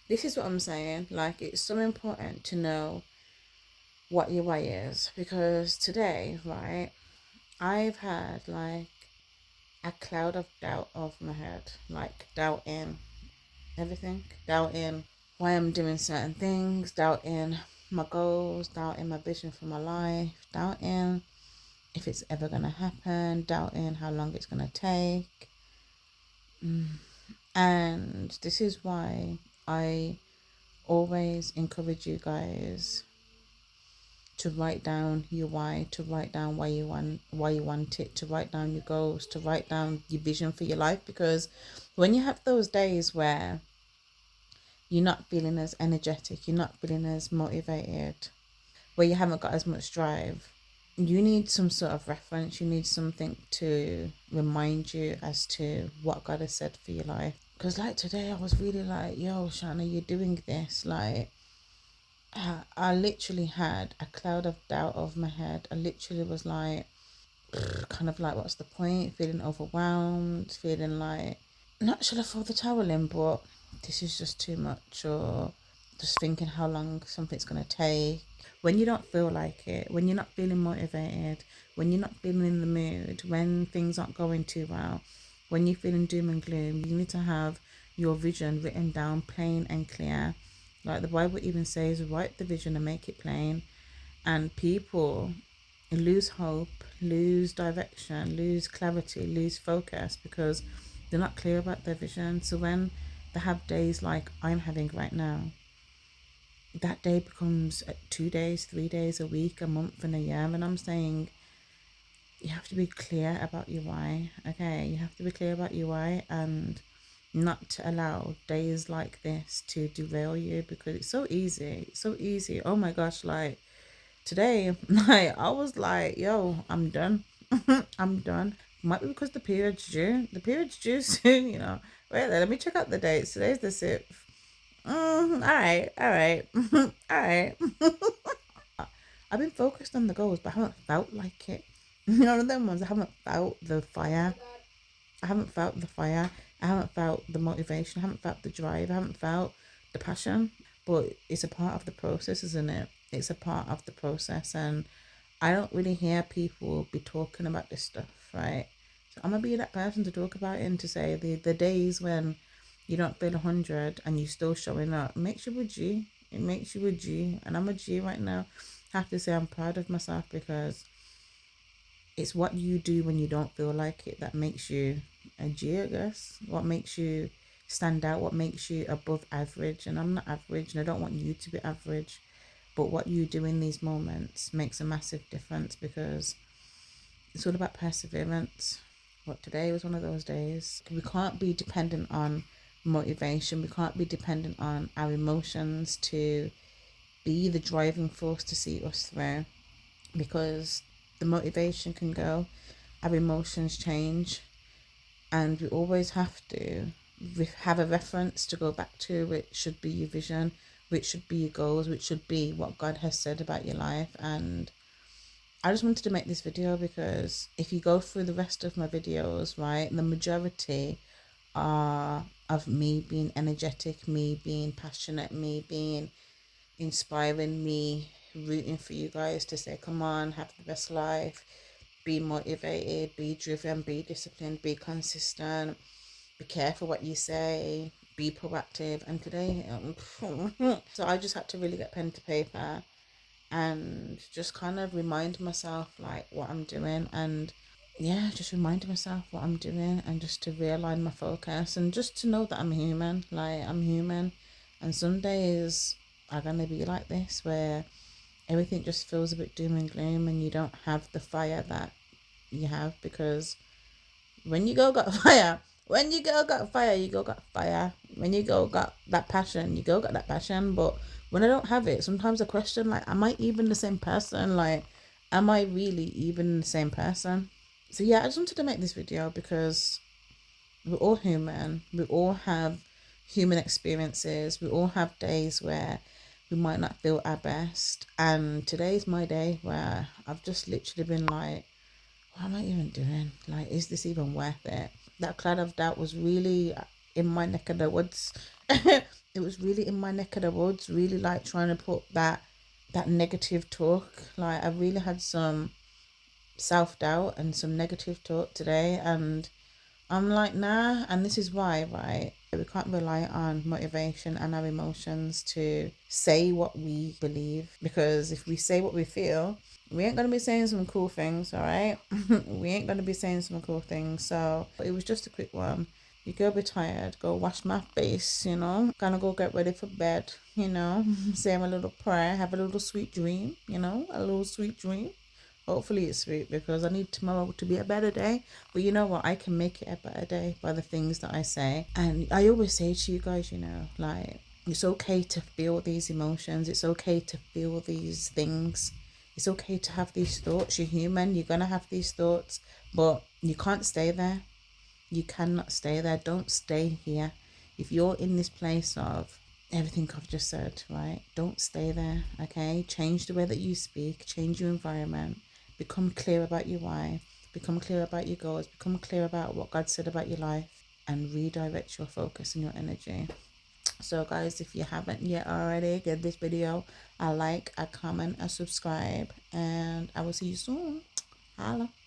This is what I'm saying. Like, it's so important to know what your why is, because today, right, I've had like a cloud of doubt over my head, like doubting everything, doubting why I'm doing certain things, doubting my goals, doubting my vision for my life, doubting if it's ever going to happen, doubting how long it's going to take. And this is why I always encourage you guys to write down your why, to write down why you want it, to write down your goals, to write down your vision for your life. Because when you have those days where you're not feeling as energetic, you're not feeling as motivated, where you haven't got as much drive, you need some sort of reference. You need something to remind you as to what God has said for your life. Because like today, I was really like, yo, Shan, are you doing this? Like, I literally had a cloud of doubt over my head. I literally was like, kind of like, what's the point? Feeling overwhelmed, feeling like, not should I throw the towel in, but this is just too much, or just thinking how long something's going to take. When you don't feel like it, when you're not feeling motivated, when you're not feeling in the mood, when things aren't going too well, when you're feeling doom and gloom, you need to have your vision written down plain and clear. Like the Bible even says, write the vision and make it plain. And people lose hope, lose direction, lose clarity, lose focus because they're not clear about their vision. So when they have days like I'm having right now, that day becomes 2 days, 3 days, a week, a month, and a year. And I'm saying you have to be clear about your why. Okay, you have to be clear about your why and not to allow days like this to derail you, because it's so easy. It's so easy. Oh my gosh, like today, like I was like, yo, I'm done. I'm done. Might be because the period's due. The period's due soon, you know. Wait there, let me check out the dates. Today's the 6th. All right, all right. I've been focused on the goals, but I haven't felt like it. You know, one of them ones. I haven't felt the fire. I haven't felt the fire. I haven't felt the motivation. I haven't felt the drive. I haven't felt the passion. But it's a part of the process, isn't it? It's a part of the process, and I don't really hear people be talking about this stuff, right? So I'm gonna be that person to talk about it and to say the days when you don't feel 100 and you're still showing up makes you a G. It makes you a G, and I'm a G right now. I have to say I'm proud of myself, because it's what you do when you don't feel like it that makes you a G, I guess. What makes you stand out, what makes you above average. And I'm not average, and I don't want you to be average. But what you do in these moments makes a massive difference, because it's all about perseverance. What today was one of those days. We can't be dependent on motivation. We can't be dependent on our emotions to be the driving force to see us through, because the motivation can go, our emotions change, and we always have to have a reference to go back to, which should be your vision, which should be your goals, which should be what God has said about your life. And I just wanted to make this video because if you go through the rest of my videos, right, the majority are of me being energetic, me being passionate, me being inspiring, me rooting for you guys to say, come on, have the best life, be motivated, be driven, be disciplined, be consistent, be careful what you say, be proactive. And today, so I just had to really get pen to paper and just kind of remind myself like what I'm doing, and yeah, just remind myself what I'm doing, and just to realign my focus, and just to know that I'm human. Like, I'm human, and some days are gonna be like this where everything just feels a bit doom and gloom, and you don't have the fire that you have, because when you go got fire, when you go got fire, you go got fire. When you go got that passion, you go got that passion. But when I don't have it, sometimes I question, like, am I even the same person? Like, am I really even the same person? So yeah, I just wanted to make this video because we're all human. We all have human experiences. We all have days where we might not feel our best. And today's my day where I've just literally been like, what am I even doing? Like, is this even worth it? That cloud of doubt was really in my neck of the woods. It was really in my neck of the woods, really like trying to put that negative talk. Like, I really had some self-doubt and some negative talk today, and I'm like, nah. And this is why, right? We can't rely on motivation and our emotions to say what we believe, because if we say what we feel, we ain't gonna be saying some cool things, all right? We ain't gonna be saying some cool things. So it was just a quick one. You go be tired, go wash my face, gonna go get ready for bed, say a little prayer, have a little sweet dream, a little sweet dream. Hopefully it's sweet, because I need tomorrow to be a better day. But you know what? I can make it a better day by the things that I say. And I always say to you guys, like, it's okay to feel these emotions. It's okay to feel these things. It's okay to have these thoughts. You're human. You're going to have these thoughts. But you can't stay there. You cannot stay there. Don't stay here. If you're in this place of everything I've just said, right? Don't stay there, okay? Change the way that you speak, change your environment, become clear about your why, become clear about your goals, become clear about what God said about your life, and redirect your focus and your energy. So guys, if you haven't yet already, give this video a like, a comment, a subscribe, and I will see you soon. Holla.